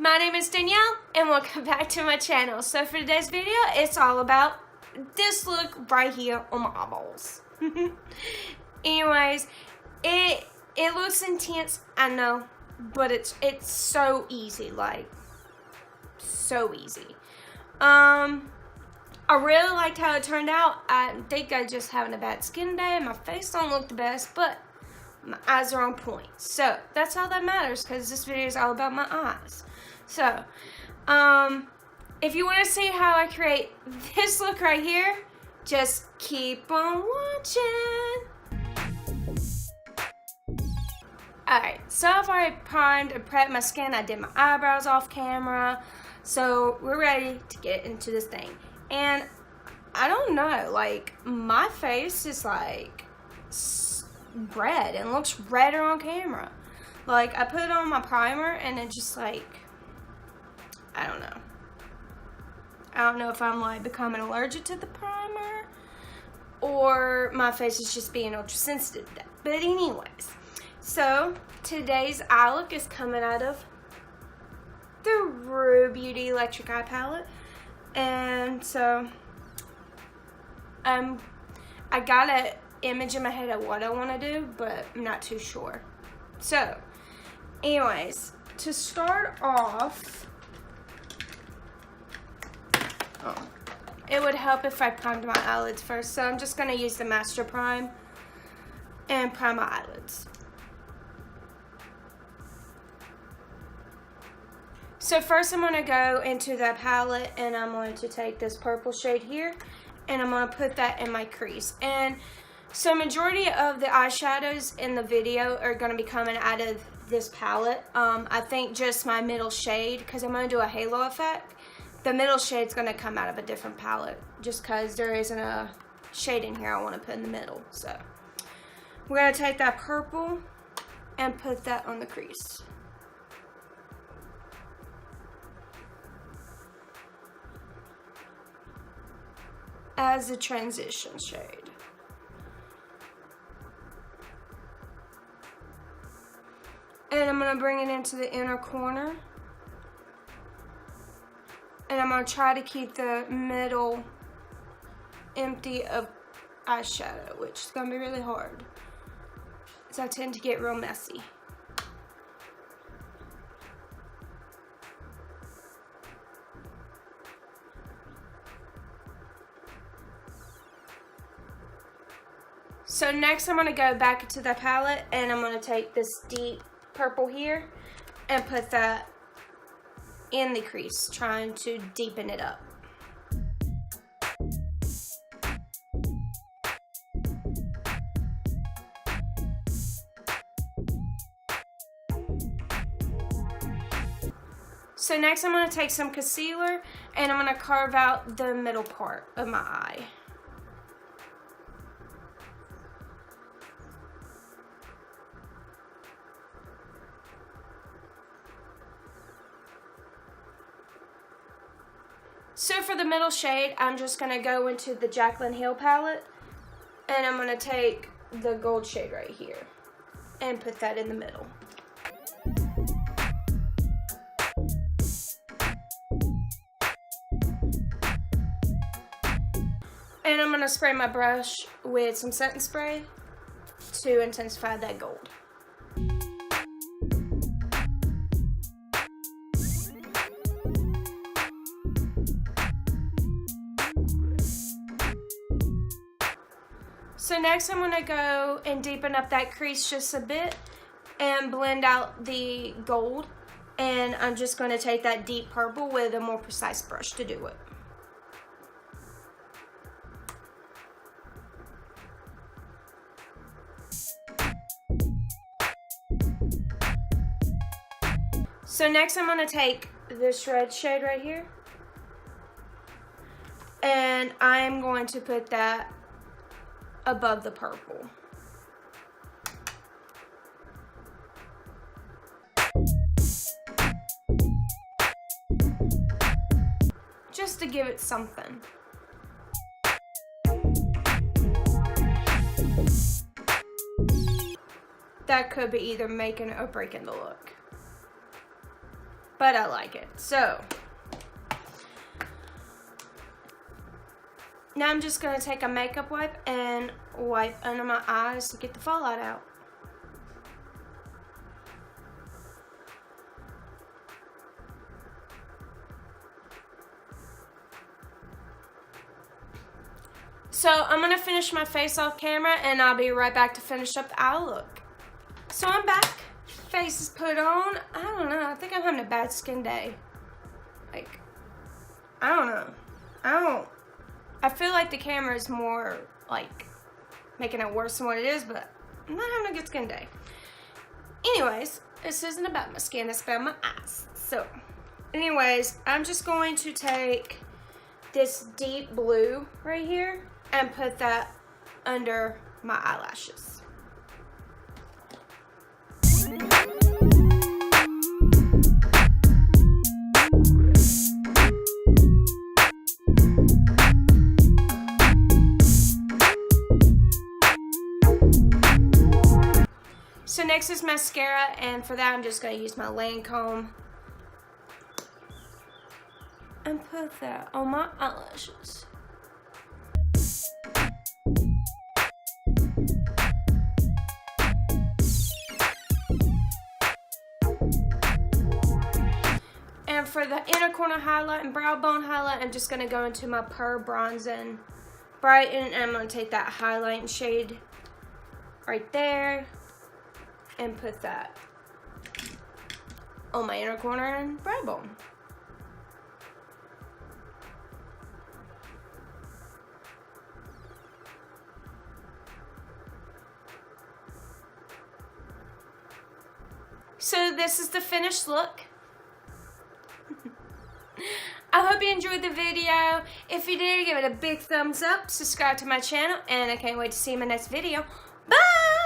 My name is Danielle and welcome back to my channel. So for today's video, it's all about this look right here on my eyeballs. Anyways, it looks intense, I know, but it's so easy, like so easy. I really liked how it turned out. I think I just having a bad skin day. My face don't look the best, but my eyes are on point. So that's all that matters, because this video is all about my eyes. So, if you want to see how I create this look right here, just keep on watching. Alright, so I've already primed and prepped my skin. I did my eyebrows off camera. So we're ready to get into this thing. And I don't know, like, my face is like red and looks redder on camera. Like, I put on my primer and it just like, I don't know. I don't know if I'm like becoming allergic to the primer or my face is just being ultra sensitive to that. But anyways, so today's eye look is coming out of the Rue Beauty Electric Eye Palette. And so I got an image in my head of what I want to do, but I'm not too sure. So anyways, to start off, it would help if I primed my eyelids first. So I'm just going to use the Master Prime and prime my eyelids. So first I'm going to go into that palette and I'm going to take this purple shade here and I'm going to put that in my crease. And so majority of the eyeshadows in the video are going to be coming out of this palette. I think just my middle shade, because I'm going to do a halo effect. The middle shade's going to come out of a different palette just because there isn't a shade in here I want to put in the middle. So we're going to take that purple and put that on the crease. As a transition shade. And I'm going to bring it into the inner corner. And I'm going to try to keep the middle empty of eyeshadow, which is going to be really hard, because I tend to get real messy. So next I'm going to go back into the palette and I'm going to take this deep purple here and put that in the crease, trying to deepen it up. So next I'm going to take some concealer and I'm going to carve out the middle part of my eye. So for the middle shade, I'm just going to go into the Jaclyn Hill palette and I'm going to take the gold shade right here and put that in the middle. And I'm going to spray my brush with some setting spray to intensify that gold. So next I'm going to go and deepen up that crease just a bit and blend out the gold. And I'm just going to take that deep purple with a more precise brush to do it. So next I'm going to take this red shade right here. And I'm going to put that above the purple. Just to give it something. That could be either making or breaking the look. but I like it. So now I'm just going to take a makeup wipe and wipe under my eyes to get the fallout out. So I'm going to finish my face off camera and I'll be right back to finish up the eye look. So I'm back. Face is put on. I don't know. I think I'm having a bad skin day. Like, I don't know. I feel like the camera is more like making it worse than what it is, but I'm not having a good skin day. Anyways, this isn't about my skin, it's about my eyes. So, anyways, I'm just going to take this deep blue right here and put that under my eyelashes. So next is mascara, and for that I'm just going to use my Lancome and put that on my eyelashes. And for the inner corner highlight and brow bone highlight, I'm just going to go into my Purr Bronze and Brighten, and I'm going to take that highlight shade right there and put that on my inner corner and brow bone. So this is the finished look. I hope you enjoyed the video. If you did, give it a big thumbs up, subscribe to my channel, and I can't wait to see you in my next video. Bye!